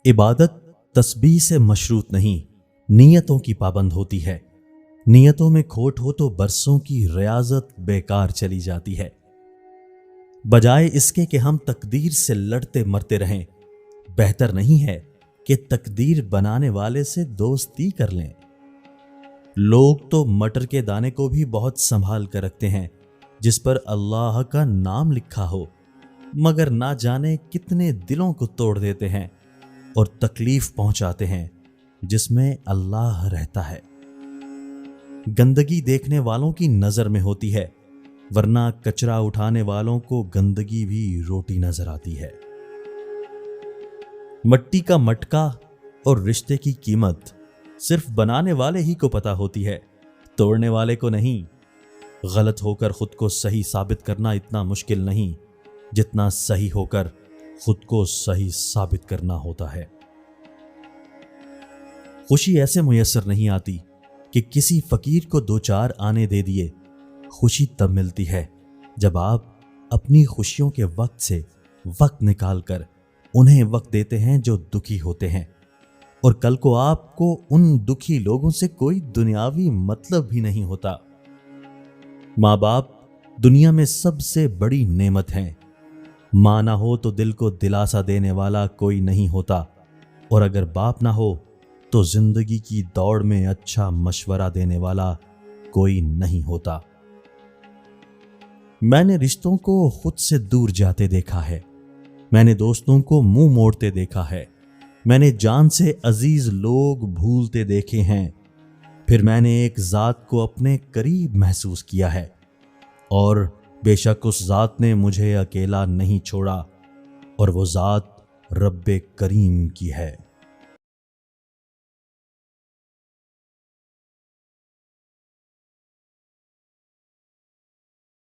इबादत तस्बीह से मशरूत नहीं, नीयतों की पाबंद होती है। नीयतों में खोट हो तो बरसों की रियाजत बेकार चली जाती है। बजाय इसके कि हम तकदीर से लड़ते मरते रहें, बेहतर नहीं है कि तकदीर बनाने वाले से दोस्ती कर लें। लोग तो मटर के दाने को भी बहुत संभाल कर रखते हैं जिस पर अल्लाह का नाम लिखा हो, मगर ना जाने कितने दिलों को तोड़ देते हैं और तकलीफ पहुंचाते हैं जिसमें अल्लाह रहता है। गंदगी देखने वालों की नजर में होती है, वरना कचरा उठाने वालों को गंदगी भी रोटी नजर आती है। मट्टी का मटका और रिश्ते की कीमत सिर्फ बनाने वाले ही को पता होती है, तोड़ने वाले को नहीं। गलत होकर खुद को सही साबित करना इतना मुश्किल नहीं जितना सही होकर खुद को सही साबित करना होता है। खुशी ऐसे मुयस्सर नहीं आती कि किसी फकीर को दो चार आने दे दिए। खुशी तब मिलती है जब आप अपनी खुशियों के वक्त से वक्त निकालकर उन्हें वक्त देते हैं जो दुखी होते हैं, और कल को आपको उन दुखी लोगों से कोई दुनियावी मतलब भी नहीं होता। माँ बाप दुनिया में सबसे बड़ी नेमत हैं। माँ ना हो तो दिल को दिलासा देने वाला कोई नहीं होता, और अगर बाप ना हो तो जिंदगी की दौड़ में अच्छा मशवरा देने वाला कोई नहीं होता। मैंने रिश्तों को खुद से दूर जाते देखा है, मैंने दोस्तों को मुंह मोड़ते देखा है, मैंने जान से अजीज लोग भूलते देखे हैं, फिर मैंने एक जात को अपने करीब महसूस किया है, और बेशक उस जात ने मुझे अकेला नहीं छोड़ा, और वो जात रब्बे करीम की है।